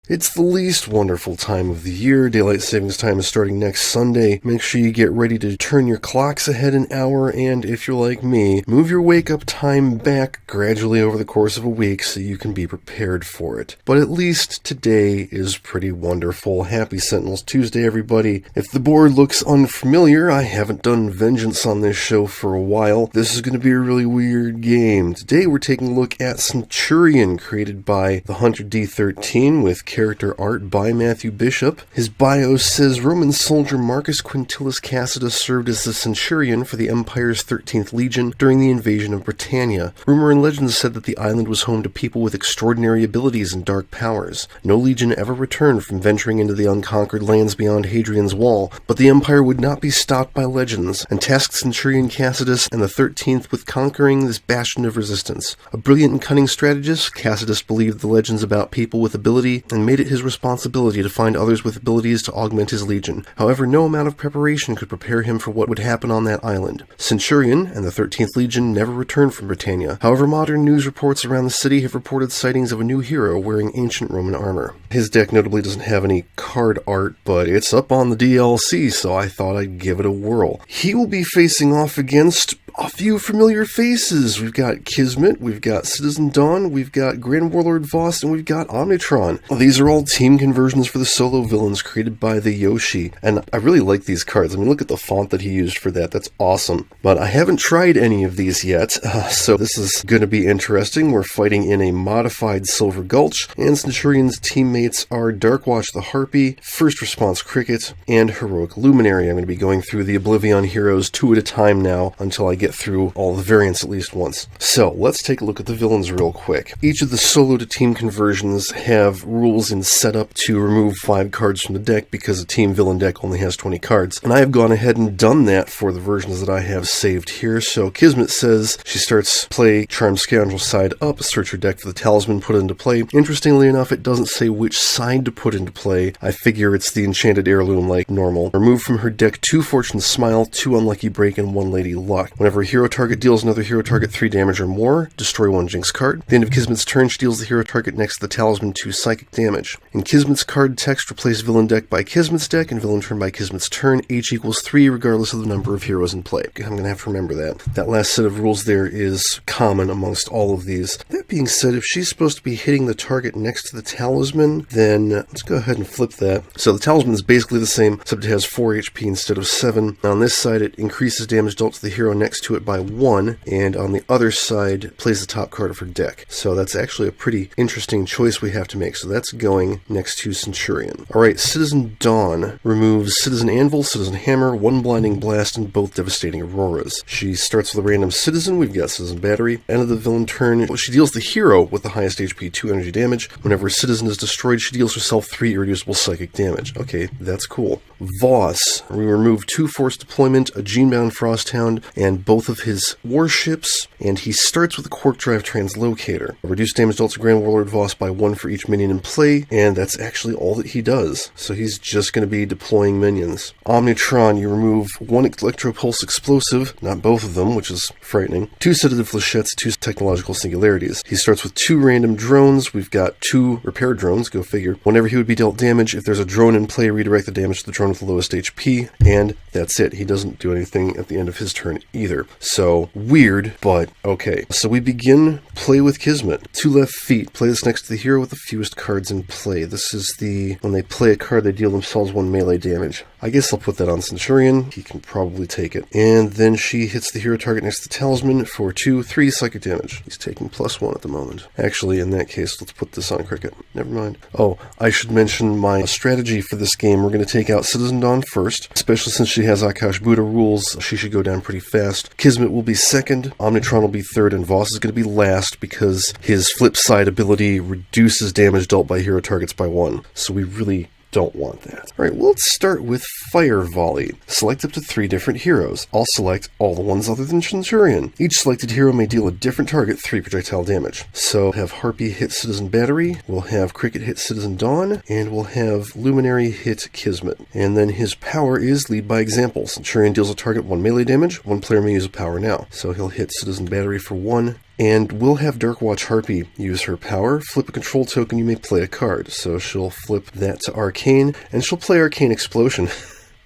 It's the least wonderful time of the year. Daylight savings time is starting next Sunday. Make sure you get ready to turn your clocks ahead an hour, and if you're like me, move your wake-up time back gradually over the course of a week so you can be prepared for it. But at least today is pretty wonderful. Happy Sentinels Tuesday, everybody. If the board looks unfamiliar, I haven't done Vengeance on this show for a while. This is going to be a really weird game. Today we're taking a look at Centurion, created by the Hunter D13 with character art by Matthew Bishop. His bio says Roman soldier Marcus Quintilis Cassidus served as the Centurion for the Empire's 13th Legion during the invasion of Britannia. Rumor and legend said that the island was home to people with extraordinary abilities and dark powers. No legion ever returned from venturing into the unconquered lands beyond Hadrian's Wall, but the Empire would not be stopped by legends, and tasked Centurion Cassidus and the 13th with conquering this bastion of resistance. A brilliant and cunning strategist, Cassidus believed the legends about people with ability and made it his responsibility to find others with abilities to augment his legion. However, no amount of preparation could prepare him for what would happen on that island. Centurion and the 13th Legion never returned from Britannia. However, modern news reports around the city have reported sightings of a new hero wearing ancient Roman armor. His deck notably doesn't have any card art, but it's up on the DLC, so I thought I'd give it a whirl. He will be facing off against a few familiar faces. We've got Kismet, we've got Citizen Dawn, we've got Grand Warlord Voss, and we've got Omnitron. These are all team conversions for the solo villains created by the Yoshi, and I really like these cards. I mean, look at the font that he used for that. That's awesome. But I haven't tried any of these yet, so this is going to be interesting. We're fighting in a modified Silver Gulch, and Centurion's teammates are Darkwatch the Harpy, First Response Cricket, and Heroic Luminary. I'm going to be going through the Oblivion heroes two at a time now until I get through all the variants at least once. So let's take a look at the villains real quick. Each of the solo to team conversions have rules in setup to remove 5 cards from the deck because a team villain deck only has 20 cards. And I have gone ahead and done that for the versions that I have saved here. So Kismet says she starts play Charmed Scoundrel side up, search her deck for the talisman, put it into play. Interestingly enough, it doesn't say which side to put into play. I figure it's the Enchanted Heirloom like normal. Remove from her deck 2 Fortune Smile, 2 Unlucky Break, and 1 Lady Luck. Whenever a hero target deals another hero target 3 damage or more, destroy 1 Jinx card. At the end of Kismet's turn, she deals the hero target next to the talisman 2 psychic damage. In Kismet's card text, replace villain deck by Kismet's deck and villain turn by Kismet's turn. H equals 3 regardless of the number of heroes in play. I'm going to have to remember that. That last set of rules there is common amongst all of these. That being said, if she's supposed to be hitting the target next to the talisman, then let's go ahead and flip that. So the talisman is basically the same, except it has 4 HP instead of 7. Now on this side, it increases damage dealt to the hero next to it by 1, and on the other side, plays the top card of her deck. So that's actually a pretty interesting choice we have to make. So that's going next to Centurion. Alright, Citizen Dawn removes Citizen Anvil, Citizen Hammer, 1 Blinding Blast, and both Devastating Auroras. She starts with a random Citizen. We've got Citizen Battery. End of the villain turn, she deals the hero with the highest HP 2 energy damage. Whenever a Citizen is destroyed, she deals herself 3 irreducible psychic damage. Okay, that's cool. Voss, we remove 2 Force Deployment, a Genebound Frosthound, and both of his warships, and he starts with a Quark Drive Translocator. Reduce damage dealt to Grand Warlord Voss by 1 for each minion in play, and that's actually all that he does. So he's just going to be deploying minions. Omnitron, you remove 1 Electropulse Explosive, not both of them, which is frightening, 2 Sedative Flechettes, 2 Technological Singularities. He starts with 2 random drones. We've got 2 repair drones, go figure. Whenever he would be dealt damage, if there's a drone in play, redirect the damage to the drone with the lowest HP, and that's it. He doesn't do anything at the end of his turn either. So, weird, but okay. So we begin play with Kismet. 2 left feet. Play this next to the hero with the fewest cards in play. This is the, when they play a card, they deal themselves 1 melee damage. I guess I'll put that on Centurion. He can probably take it. And then she hits the hero target next to the talisman for 3 psychic damage. He's taking +1 at the moment. Actually, in that case, let's put this on Cricket. Never mind. Oh, I should mention my strategy for this game. We're going to take out Citizen Dawn first, especially since she has Akash Buddha rules. She should go down pretty fast. Kismet will be second, Omnitron will be third, and Voss is going to be last because his flip side ability reduces damage dealt by hero targets by 1. So we really don't want that. Alright, well, let's start with Fire Volley. Select up to 3 different heroes. I'll select all the ones other than Centurion. Each selected hero may deal a different target 3 projectile damage. So we'll have Harpy hit Citizen Battery, we'll have Cricket hit Citizen Dawn, and we'll have Luminary hit Kismet. And then his power is Lead by Example. Centurion deals a target 1 melee damage. One player may use a power now. So he'll hit Citizen Battery for 1, And we'll have Darkwatch Harpy use her power. Flip a control token, you may play a card. So she'll flip that to Arcane, and she'll play Arcane Explosion.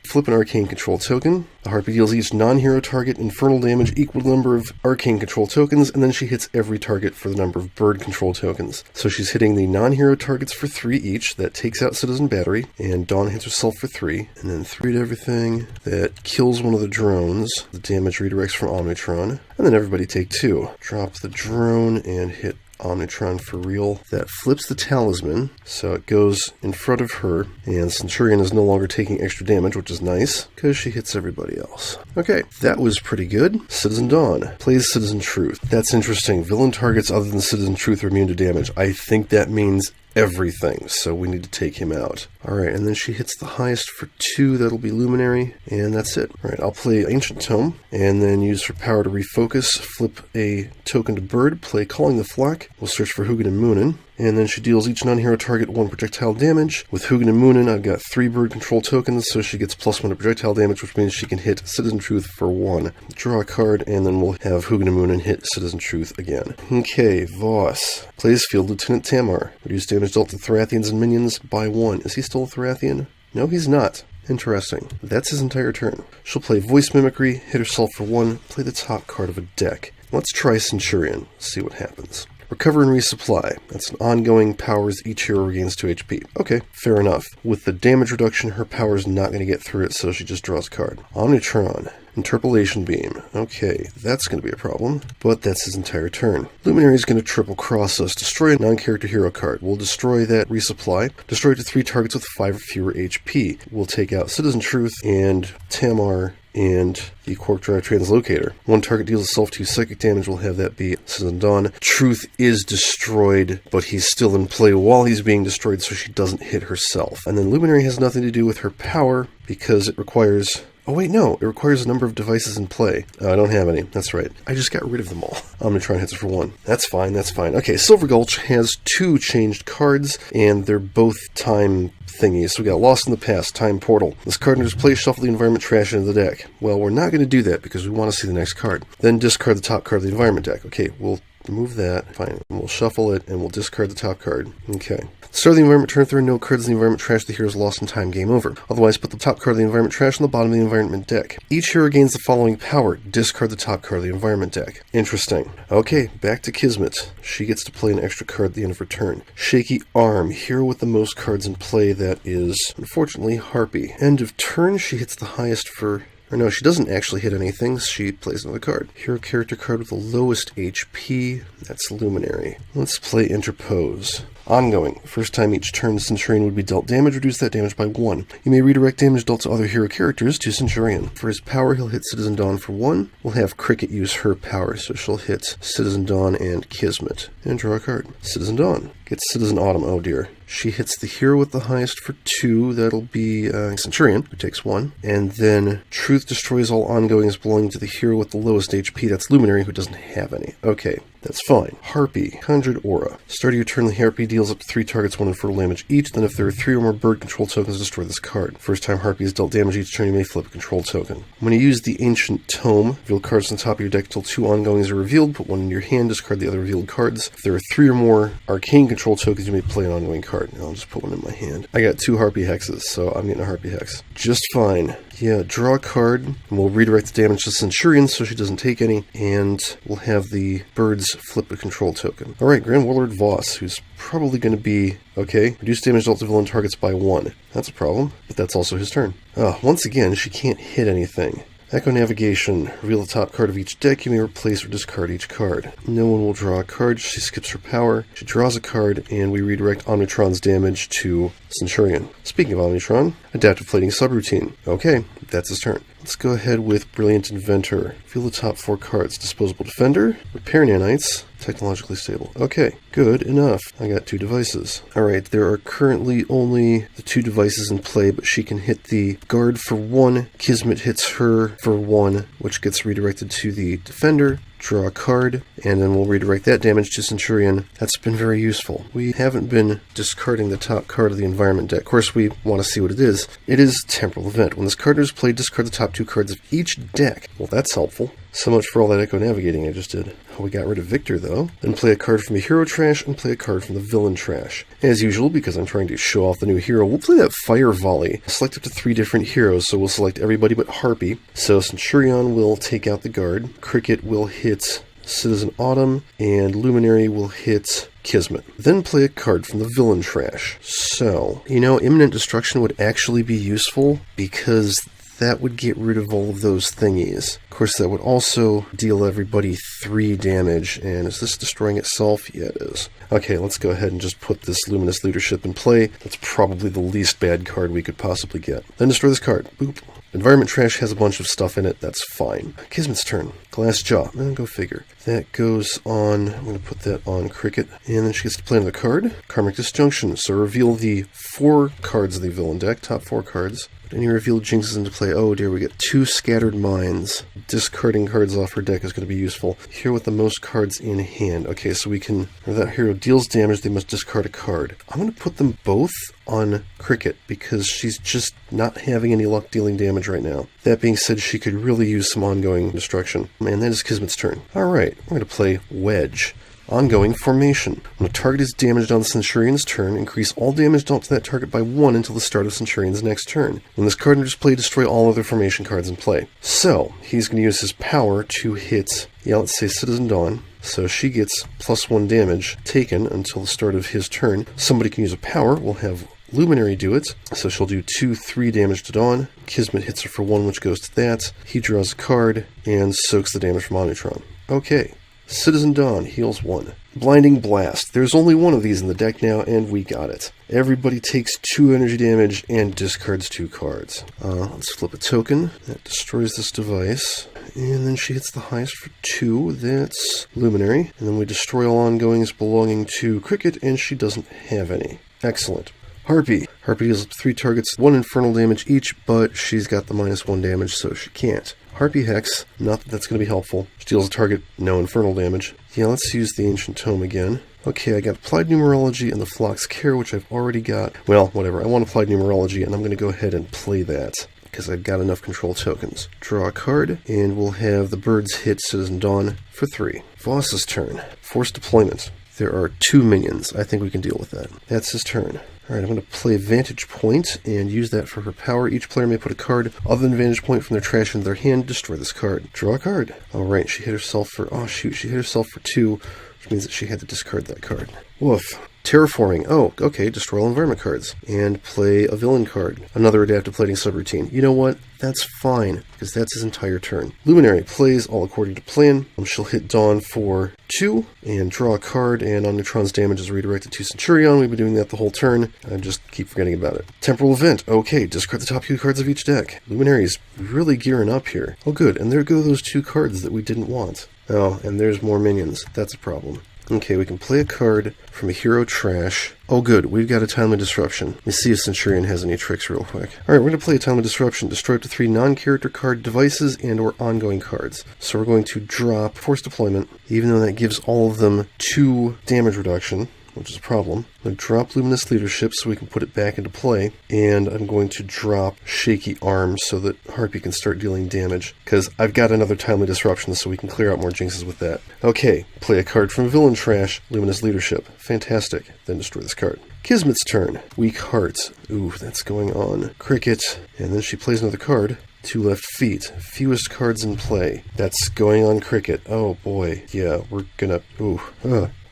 Flip an Arcane control token. The Harpy deals each non-hero target infernal damage equal to the number of Arcane control tokens, and then she hits every target for the number of bird control tokens. So she's hitting the non-hero targets for 3 each. That takes out Citizen Battery, and Dawn hits herself for 3, and then 3 to everything. That kills one of the drones. The damage redirects from Omnitron, and then everybody take 2. Drop the drone and hit Omnitron for real. That flips the talisman, so it goes in front of her, and Centurion is no longer taking extra damage, which is nice, because she hits everybody else. Okay, that was pretty good. Citizen Dawn plays Citizen Truth. That's interesting. Villain targets other than Citizen Truth are immune to damage. I think that means everything, so we need to take him out. Alright, and then she hits the highest for 2, that'll be Luminary, and that's it. Alright, I'll play Ancient Tome, and then use her power to refocus, flip a token to Bird, play Calling the Flock, we'll search for Hugin and Moonin, and then she deals each non-hero target 1 projectile damage. With Hugin and Moonin, I've got 3 bird control tokens, so she gets +1 to projectile damage, which means she can hit Citizen Truth for 1. Draw a card, and then we'll have Hugin and Moonin hit Citizen Truth again. Okay, Voss plays Field Lieutenant Tamar. Reduce damage dealt to Therathians and minions by 1. Is he still a Therathian? No, he's not. Interesting. That's his entire turn. She'll play Voice Mimicry, hit herself for 1, play the top card of a deck. Let's try Centurion, see what happens. Recover and resupply. That's an ongoing powers each hero regains 2 HP. Okay, fair enough. With the damage reduction, her power's not going to get through it, so she just draws a card. Omnitron. Interpolation Beam. Okay, that's going to be a problem, but that's his entire turn. Luminary is going to triple cross us. Destroy a non-character hero card. We'll destroy that resupply. Destroy it to 3 targets with 5 or fewer HP. We'll take out Citizen Truth and Tamar and the Quark Drive Translocator. 1 target deals itself 2 psychic damage. We'll have that be Citizen Dawn. Truth is destroyed, but he's still in play while he's being destroyed, so she doesn't hit herself. And then Luminary has nothing to do with her power because it requires... Oh wait, no, it requires a number of devices in play. I don't have any, that's right. I just got rid of them all. Omnitron hits her for 1. That's fine, that's fine. Okay, Silver Gulch has 2 changed cards, and they're both time thingies. So we got Lost in the Past, Time Portal. This card enters play, shuffle the environment trash into the deck. Well, we're not going to do that because we want to see the next card. Then discard the top card of the environment deck. Okay, we'll remove that. Fine. And we'll shuffle it, and we'll discard the top card. Okay. Start of the environment turn, if there are no cards in the environment trash, the hero is lost in time, game over. Otherwise, put the top card of the environment trash on the bottom of the environment deck. Each hero gains the following power. Discard the top card of the environment deck. Interesting. Okay, back to Kismet. She gets to play an extra card at the end of her turn. Shaky Arm. Hero with the most cards in play, that is, unfortunately, Harpy. End of turn, she hits the highest for... Or no, she doesn't actually hit anything, she plays another card. Hero character card with the lowest HP, that's Luminary. Let's play Interpose. Ongoing. First time each turn, the Centurion would be dealt damage. Reduce that damage by 1. You may redirect damage dealt to other hero characters to Centurion. For his power, he'll hit Citizen Dawn for 1. We'll have Cricket use her power, so she'll hit Citizen Dawn and Kismet. And draw a card. Citizen Dawn. Gets Citizen Autumn. Oh dear. She hits the hero with the highest for 2. That'll be Centurion, who takes 1. And then Truth destroys all ongoings belonging to the hero with the lowest HP. That's Luminary, who doesn't have any. Okay. That's fine. Harpy. Conjured Aura. Start of your turn, the Harpy deals up to 3 targets 1 infernal damage each. Then if there are 3 or more bird control tokens, destroy this card. First time Harpy is dealt damage each turn, you may flip a control token. When you use the Ancient Tome, reveal cards on the top of your deck until 2 ongoings are revealed. Put 1 in your hand, discard the other revealed cards. If there are 3 or more arcane control tokens, you may play an ongoing card. I'll just put 1 in my hand. I got 2 Harpy Hexes, so I'm getting a Harpy Hex. Just fine. Yeah, draw a card, and we'll redirect the damage to Centurion so she doesn't take any, and we'll have the birds flip a control token. Alright, Grand Warlord Voss, who's probably going to be, okay, reduce damage dealt to villain targets by 1. That's a problem, but that's also his turn. Once again, she can't hit anything. Echo Navigation. Reveal the top card of each deck. You may replace or discard each card. No one will draw a card. She skips her power. She draws a card, and we redirect Omnitron's damage to Centurion. Speaking of Omnitron, Adaptive Plating Subroutine. Okay, that's his turn. Let's go ahead with Brilliant Inventor. Reveal the top 4 cards. Disposable Defender, Repair Nanites, Technologically Stable. Okay, good enough. I got 2 devices. Alright, there are currently only the 2 devices in play, but she can hit the guard for 1. Kismet hits her for 1, which gets redirected to the Defender. Draw a card, and then we'll redirect that damage to Centurion. That's been very useful. We haven't been discarding the top card of the environment deck. Of course, we want to see what it is. It is Temporal Event. When this card is played, discard the top 2 cards of each deck. Well, that's helpful. So much for all that echo navigating I just did. We got rid of Victor, though. Then play a card from the hero trash and play a card from the villain trash. As usual, because I'm trying to show off the new hero, we'll play that Fire Volley. Select up to 3 different heroes, so we'll select everybody but Harpy. So Centurion will take out the guard, Cricket will hit Citizen Autumn, and Luminary will hit Kismet. Then play a card from the villain trash. So, Imminent Destruction would actually be useful, because that would get rid of all of those thingies. Of course, that would also deal everybody 3 damage, and is this destroying itself? Yeah, it is. Okay, let's go ahead and just put this Luminous Leadership in play. That's probably the least bad card we could possibly get. Then destroy this card. Boop. Environment Trash has a bunch of stuff in it. That's fine. Kismet's turn. Glass Jaw. Go figure. That goes on. I'm going to put that on Cricket. And then she gets to play another card. Karmic Disjunction. So reveal the 4 cards of the villain deck. Top 4 cards. Any revealed jinxes into play. Oh dear, we get 2 Scattered Minds. Discarding cards off her deck is going to be useful. Here with the most cards in hand. Okay, so we can... If that hero deals damage, they must discard a card. I'm going to put them both on Cricket, because she's just not having any luck dealing damage right now. That being said, she could really use some ongoing destruction. And that is Kismet's turn. Alright, I'm going to play Wedge. Ongoing Formation. When a target is damaged on the Centurion's turn, increase all damage dealt to that target by 1 until the start of Centurion's next turn. When this card enters play, destroy all other formation cards in play. So, he's going to use his power to hit, let's say Citizen Dawn. So she gets +1 damage taken until the start of his turn. Somebody can use a power. We'll have Luminary do it. So she'll do 2/3 damage to Dawn. Kismet hits her for 1, which goes to that. He draws a card and soaks the damage from Omnitron. Okay. Citizen Dawn heals 1. Blinding Blast. There's only one of these in the deck now, and we got it. Everybody takes 2 energy damage and discards 2 cards. Let's flip a token. That destroys this device. And then she hits the highest for 2. That's Luminary. And then we destroy all ongoings belonging to Cricket, and she doesn't have any. Excellent. Harpy. Harpy deals up to 3 targets, 1 infernal damage each, but she's got the -1 damage, so she can't. Harpy Hex, not that that's going to be helpful. She deals a target, no infernal damage. Yeah, let's use the Ancient Tome again. Okay, I got Applied Numerology and the Flock's Care, which I've already got. Well, whatever, I want Applied Numerology, and I'm going to go ahead and play that, because I've got enough control tokens. Draw a card, and we'll have the birds hit Citizen Dawn for 3. Voss's turn. Forced Deployment. There are 2 minions. I think we can deal with that. That's his turn. Alright, I'm going to play Vantage Point and use that for her power. Each player may put a card other than Vantage Point from their trash into their hand. Destroy this card. Draw a card. Alright, she hit herself for... Oh, shoot, she hit herself for 2, which means that she had to discard that card. Woof. Terraforming. Oh, okay, destroy all environment cards. And play a villain card. Another adaptive plating subroutine. You know what? That's fine, because that's his entire turn. Luminary plays all according to plan. She'll hit Dawn for 2, and draw a card, and Omnitron's damage is redirected to Centurion. We've been doing that the whole turn. I just keep forgetting about it. Temporal Event. Okay, discard the top 2 cards of each deck. Luminary's really gearing up here. Oh good, and there go those 2 cards that we didn't want. Oh, and there's more minions. That's a problem. Okay, we can play a card from a hero trash. Oh good, we've got a Timely Disruption. Let me see if Centurion has any tricks real quick. Alright, we're going to play a Timely Disruption. Destroy up to 3 non-character card devices and or ongoing cards. So we're going to drop Force Deployment, even though that gives all of them 2 damage reduction, which is a problem. I'm going to drop Luminous Leadership so we can put it back into play, and I'm going to drop Shaky Arms so that Harpy can start dealing damage, because I've got another Timely Disruption so we can clear out more jinxes with that. Okay, play a card from Villain Trash, Luminous Leadership. Fantastic. Then destroy this card. Kismet's turn. Weak Heart. Ooh, that's going on. Cricket. And then she plays another card. 2 left feet. Fewest cards in play. That's going on Cricket. Oh boy. Yeah, we're gonna... Ooh.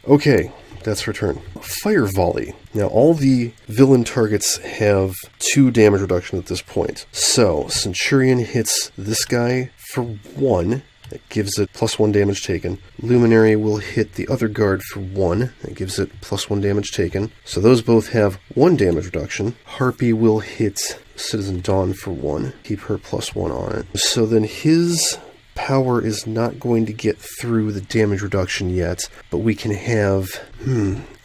Okay. That's her turn. Fire Volley. Now, all the villain targets have 2 damage reduction at this point. So, Centurion hits this guy for 1. That gives it +1 damage taken. Luminary will hit the other guard for 1. That gives it +1 damage taken. So those both have 1 damage reduction. Harpy will hit Citizen Dawn for 1. Keep her +1 on it. So then his... power is not going to get through the damage reduction yet, but we can have...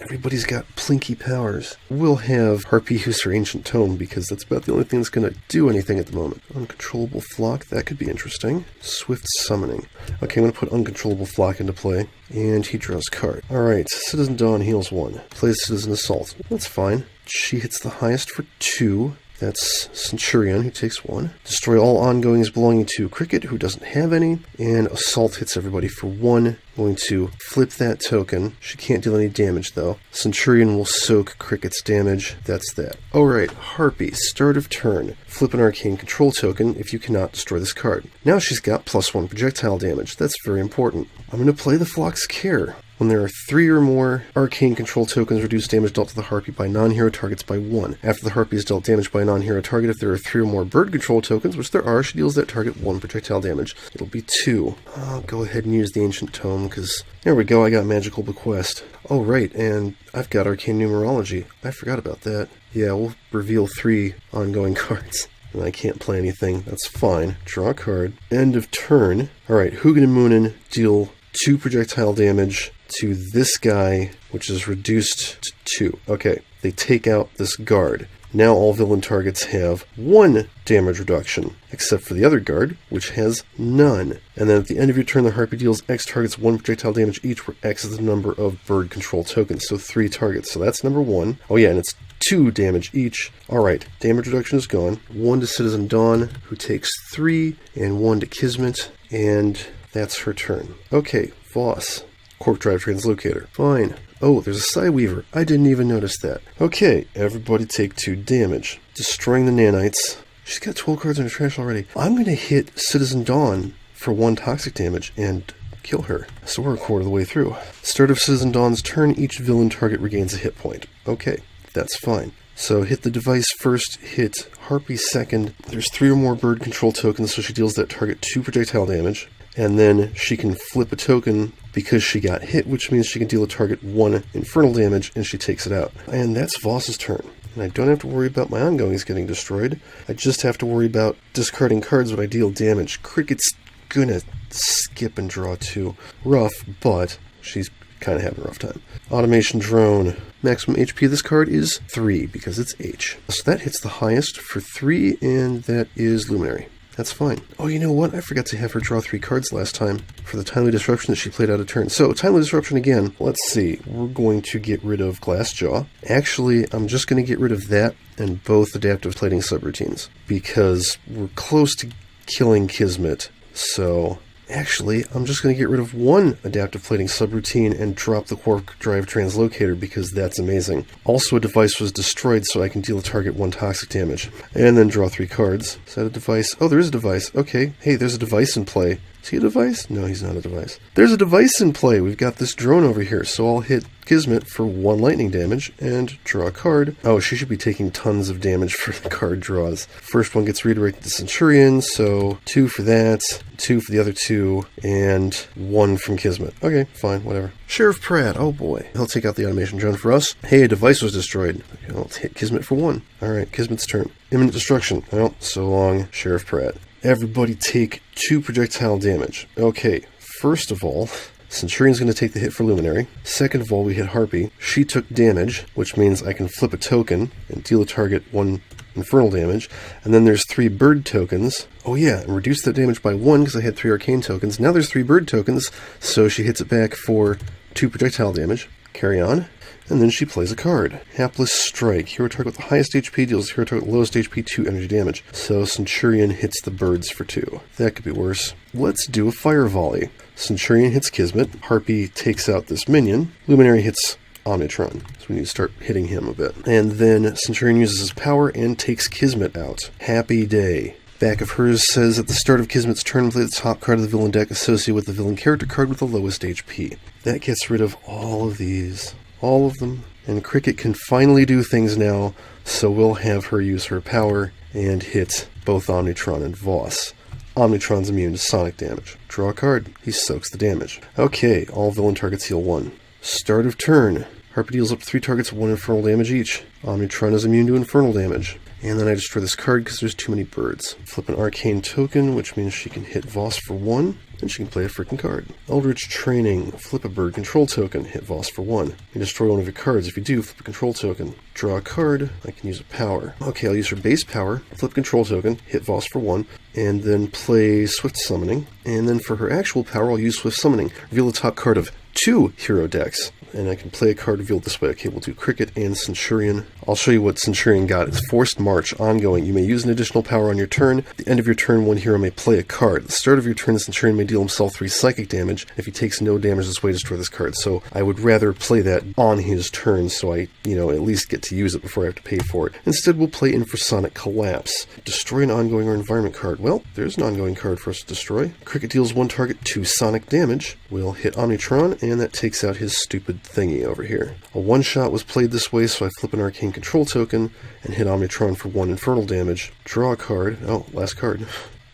everybody's got plinky powers. We'll have Harpy use her Ancient Tome, because that's about the only thing that's going to do anything at the moment. Uncontrollable Flock, that could be interesting. Swift Summoning. Okay, I'm going to put Uncontrollable Flock into play, and he draws a card. Alright, Citizen Dawn heals 1. Plays Citizen Assault. That's fine. She hits the highest for 2. That's Centurion, who takes 1. Destroy all ongoings belonging to Cricket, who doesn't have any. And Assault hits everybody for 1. Going to flip that token. She can't deal any damage, though. Centurion will soak Cricket's damage. That's that. Alright, Harpy, start of turn. Flip an arcane control token if you cannot destroy this card. Now she's got +1 projectile damage. That's very important. I'm going to play the Flock's Care. When there are 3 or more arcane control tokens, reduce damage dealt to the Harpy by non-hero targets by 1. After the Harpy is dealt damage by a non-hero target, if there are 3 or more bird control tokens, which there are, she deals that target 1 projectile damage. It'll be 2. I'll go ahead and use the Ancient Tome, because there we go, I got Magical Bequest. Oh, right, and I've got Arcane Numerology. I forgot about that. Yeah, we'll reveal 3 ongoing cards. And I can't play anything. That's fine. Draw a card. End of turn. Alright, Hugin and Moonin deal 2 projectile damage to this guy, which is reduced to 2. Okay, they take out this guard. Now all villain targets have 1 damage reduction, except for the other guard, which has none. And then at the end of your turn, the Harpy deals X targets 1 projectile damage each, where X is the number of bird control tokens, so 3 targets. So that's number 1. Oh yeah, and it's 2 damage each. Alright, damage reduction is gone. 1 to Citizen Dawn, who takes 3, and 1 to Kismet, and that's her turn. Okay, Voss. Corp Drive Translocator. Fine. Oh, there's a Psyweaver. I didn't even notice that. Okay, everybody take 2 damage. Destroying the nanites. She's got 12 cards in her trash already. I'm going to hit Citizen Dawn for 1 toxic damage and kill her. So we're a quarter of the way through. Start of Citizen Dawn's turn, each villain target regains a hit point. Okay, that's fine. So hit the device first, hit Harpy second. There's 3 or more bird control tokens, so she deals that target 2 projectile damage. And then she can flip a token because she got hit, which means she can deal a target 1 infernal damage, and she takes it out. And that's Voss's turn. And I don't have to worry about my ongoings getting destroyed. I just have to worry about discarding cards when I deal damage. Cricket's gonna skip and draw 2. Rough, but she's kind of having a rough time. Automation Drone. Maximum HP of this card is 3, because it's H. So that hits the highest for 3, and that is Luminary. That's fine. Oh, you know what? I forgot to have her draw 3 cards last time for the Timely Disruption that she played out of turn. So, Timely Disruption again. Let's see. We're going to get rid of Glassjaw. Actually, I'm just going to get rid of that and both Adaptive Plating subroutines, because we're close to killing Kismet. So, actually, I'm just going to get rid of 1 Adaptive Plating subroutine and drop the Quark Drive Translocator, because that's amazing. Also, a device was destroyed, so I can deal a target 1 toxic damage. And then draw 3 cards. Is that a device? Oh, there is a device. Okay. Hey, there's a device in play. Is he a device? No, he's not a device. There's a device in play. We've got this drone over here, so I'll hit Kismet for 1 lightning damage and draw a card. Oh, she should be taking tons of damage for the card draws. First one gets redirected to Centurion, so 2 for that, 2 for the other 2, and 1 from Kismet. Okay, fine, whatever. Sheriff Pratt, oh boy. He'll take out the automation drone for us. Hey, a device was destroyed. Okay, I'll hit Kismet for 1. Alright, Kismet's turn. Imminent destruction. Well, so long, Sheriff Pratt. Everybody take 2 projectile damage. Okay, first of all, Centurion's going to take the hit for Luminary. Second of all, we hit Harpy. She took damage, which means I can flip a token and deal a target 1 infernal damage. And then there's 3 bird tokens. Oh yeah, and reduce that damage by 1 because I had 3 arcane tokens. Now there's 3 bird tokens, so she hits it back for 2 projectile damage. Carry on. And then she plays a card. Hapless Strike. Hero target with the highest HP deals hero target with the lowest HP 2 energy damage. So Centurion hits the birds for 2. That could be worse. Let's do a Fire Volley. Centurion hits Kismet. Harpy takes out this minion. Luminary hits Omnitron. So we need to start hitting him a bit. And then Centurion uses his power and takes Kismet out. Happy day. Back of hers says at the start of Kismet's turn, play the top card of the villain deck associated with the villain character card with the lowest HP. That gets rid of all of these. All of them. And Cricket can finally do things now, so we'll have her use her power and hit both Omnitron and Voss. Omnitron's immune to sonic damage. Draw a card. He soaks the damage. Okay, all villain targets heal 1. Start of turn. Harpy deals up to 3 targets 1 infernal damage each. Omnitron is immune to infernal damage. And then I destroy this card because there's too many birds. Flip an arcane token, which means she can hit Voss for 1. And she can play a freaking card. Eldritch Training. Flip a bird control token. Hit Voss for 1. You destroy one of your cards. If you do, flip a control token. Draw a card. I can use a power. Okay, I'll use her base power. Flip control token. Hit Voss for 1. And then play Swift Summoning. And then for her actual power, I'll use Swift Summoning. Reveal the top card of 2 hero decks. And I can play a card revealed this way. Okay, we'll do Cricket and Centurion. I'll show you what Centurion got. It's Forced March, ongoing. You may use an additional power on your turn. At the end of your turn, one hero may play a card. At the start of your turn, the Centurion may deal himself 3 psychic damage. If he takes no damage this way, destroy this card. So I would rather play that on his turn so I, at least get to use it before I have to pay for it. Instead, we'll play Infrasonic Collapse. Destroy an ongoing or environment card. Well, there's an ongoing card for us to destroy. Cricket deals 1 target 2 sonic damage. We'll hit Omnitron, and that takes out his stupid thingy over here. A 1-shot was played this way, so I flip an Arcane Control token and hit Omnitron for 1 infernal damage. Draw a card. Oh, last card.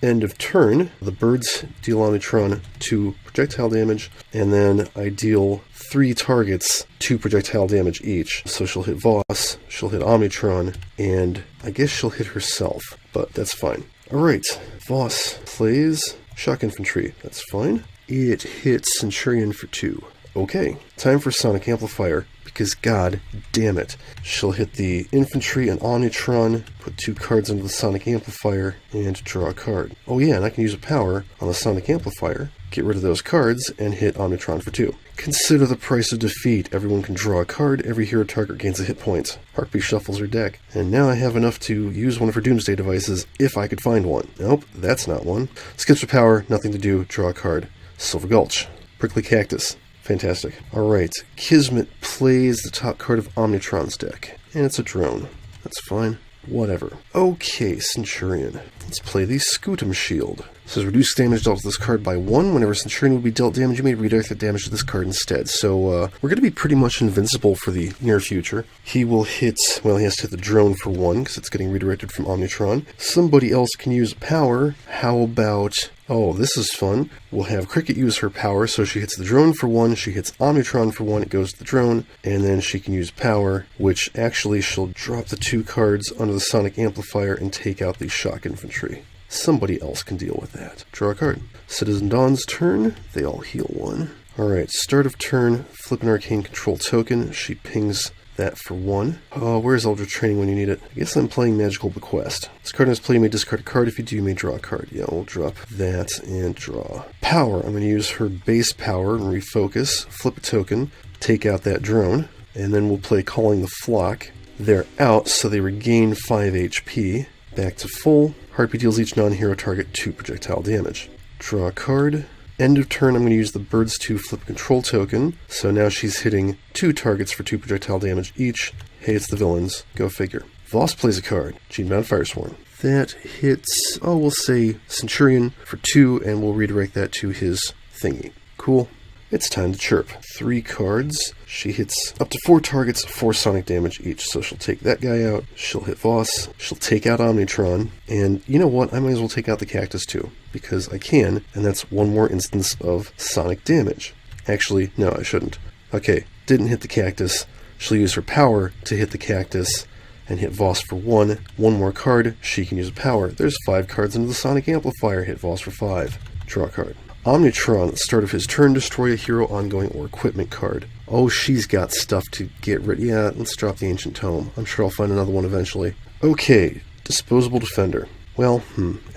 End of turn, the birds deal Omnitron 2 projectile damage, and then I deal 3 targets 2 projectile damage each. So she'll hit Voss, she'll hit Omnitron, and I guess she'll hit herself, but that's fine. Alright, Voss plays Shock Infantry. That's fine. It hits Centurion for 2. Okay, time for Sonic Amplifier, because god damn it. She'll hit the Infantry and Omnitron, put 2 cards into the Sonic Amplifier, and draw a card. Oh yeah, and I can use a power on the Sonic Amplifier, get rid of those cards, and hit Omnitron for 2. Consider the price of defeat. Everyone can draw a card, every hero target gains a hit point. Heartbeat shuffles her deck. And now I have enough to use one of her Doomsday devices, if I could find one. Nope, that's not one. Skips her power, nothing to do, draw a card. Silver Gulch. Prickly Cactus. Fantastic. Alright, Kismet plays the top card of Omnitron's deck. And it's a drone. That's fine. Whatever. Okay, Centurion. Let's play the Scutum Shield. It says reduce damage dealt to this card by 1. Whenever Centurion would be dealt damage, you may redirect that damage to this card instead. So, we're going to be pretty much invincible for the near future. He will hit, well, he has to hit the drone for 1, because it's getting redirected from Omnitron. Somebody else can use power. How about... Oh, this is fun. We'll have Cricket use her power, so she hits the drone for 1, she hits Omnitron for 1, it goes to the drone, and then she can use power, which actually she'll drop the 2 cards under the Sonic Amplifier and take out the Shock Infantry. Somebody else can deal with that. Draw a card. Citizen Dawn's turn. They all heal 1. Alright, start of turn, flip an Arcane Control token. She pings that for 1. Oh, where's Eldritch Training when you need it? I guess I'm playing Magical Bequest. This card has play, you may discard a card. If you do, you may draw a card. Yeah, we'll drop that and draw. Power. I'm going to use her base power and refocus. Flip a token, take out that drone, and then we'll play Calling the Flock. They're out, so they regain 5 HP. Back to full. Heartbeat deals each non-hero target 2 projectile damage. Draw a card. End of turn, I'm going to use the birds to flip a control token. So now she's hitting 2 targets for 2 projectile damage each. Hey, it's the villains. Go figure. Voss plays a card. Cheatbound Firesworn. That hits, oh, we'll say Centurion for 2, and we'll redirect that to his thingy. Cool. It's time to chirp. 3 cards. She hits up to 4 targets, 4 sonic damage each. So she'll take that guy out. She'll hit Voss. She'll take out Omnitron. And you know what? I might as well take out the Cactus too. Because I can. And that's 1 more instance of sonic damage. Actually, no, I shouldn't. Okay, didn't hit the Cactus. She'll use her power to hit the Cactus. And hit Voss for 1. 1 more card. She can use a power. There's 5 cards into the Sonic Amplifier. Hit Voss for 5. Draw a card. Omnitron, at the start of his turn, destroy a hero, ongoing, or equipment card. Oh, she's got stuff to get rid of. Yeah, let's drop the Ancient Tome. I'm sure I'll find another one eventually. Okay, Disposable Defender. Well,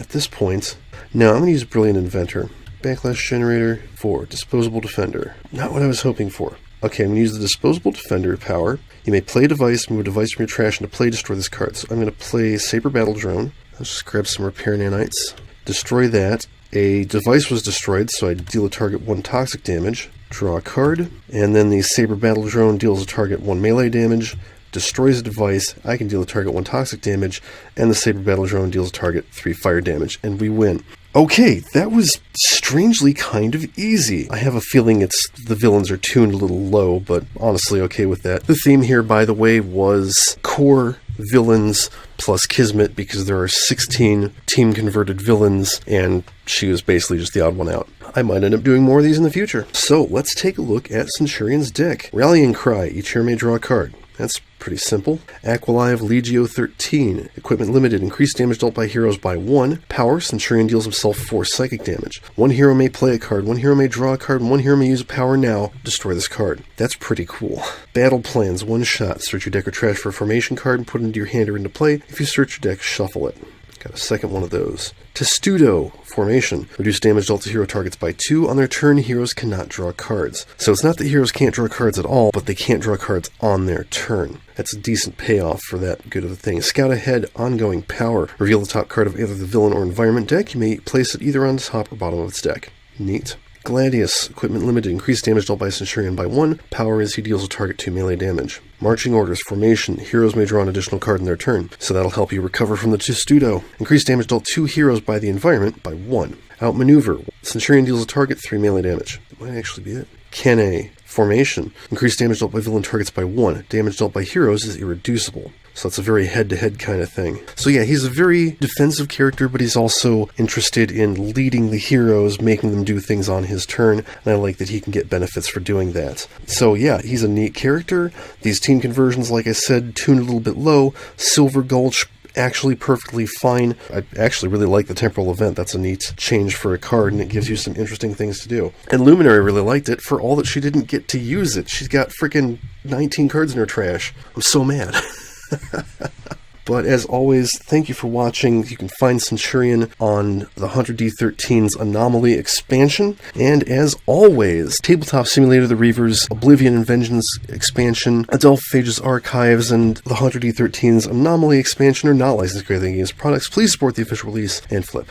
at this point... Now, I'm going to use Brilliant Inventor. Backlash Generator for Disposable Defender. Not what I was hoping for. Okay, I'm going to use the Disposable Defender power. You may play a device, move a device from your trash into play, destroy this card. So I'm going to play Saber Battle Drone. Let's just grab some Repair Nanites. Destroy that. A device was destroyed, so I deal a target 1 toxic damage, draw a card, and then the Saber Battle Drone deals a target 1 melee damage, destroys a device, I can deal a target 1 toxic damage, and the Saber Battle Drone deals a target 3 fire damage, and we win. Okay, that was strangely kind of easy. I have a feeling it's the villains are tuned a little low, but honestly okay with that. The theme here, by the way, was core villains plus Kismet, because there are 16 team-converted villains, and she was basically just the odd one out. I might end up doing more of these in the future. So, let's take a look at Centurion's deck. Rallying Cry. Each hero may draw a card. That's pretty simple. Aqualive Legio 13. Equipment limited. Increased damage dealt by heroes by 1. Power. Centurion deals himself 4 psychic damage. 1 hero may play a card. 1 hero may draw a card. 1 hero may use a power now. Destroy this card. That's pretty cool. Battle Plans. 1 shot. Search your deck or trash for a formation card and put it into your hand or into play. If you search your deck, shuffle it. Got a second one of those. Testudo formation. Reduce damage dealt to hero targets by 2. On their turn, heroes cannot draw cards. So it's not that heroes can't draw cards at all, but they can't draw cards on their turn. That's a decent payoff for that good of a thing. Scout ahead, ongoing power. Reveal the top card of either the villain or environment deck. You may place it either on the top or bottom of its deck. Neat. Gladius, equipment limited, increased damage dealt by Centurion by 1. Power is he deals a target 2 melee damage. Marching orders, formation, heroes may draw an additional card in their turn, so that'll help you recover from the Testudo. Increased damage dealt 2 heroes by the environment by 1. Outmaneuver, Centurion deals a target 3 melee damage. That might actually be it. Kene, formation, increased damage dealt by villain targets by 1. Damage dealt by heroes is irreducible. So that's a very head-to-head kind of thing. So yeah, he's a very defensive character, but he's also interested in leading the heroes, making them do things on his turn, and I like that he can get benefits for doing that. So yeah, he's a neat character. These team conversions, like I said, tuned a little bit low. Silver Gulch, actually perfectly fine. I actually really like the Temporal Event. That's a neat change for a card, and it gives you some interesting things to do. And Luminary really liked it for all that she didn't get to use it. She's got freaking 19 cards in her trash. I'm so mad. But as always, thank you for watching. You can find Centurion on the 100D13's Anomaly expansion. And as always, Tabletop Simulator, the Reavers, Oblivion and Vengeance expansion, Adelphage's Archives, and the 100D13's Anomaly expansion are not licensed to create against products. Please support the official release and flip.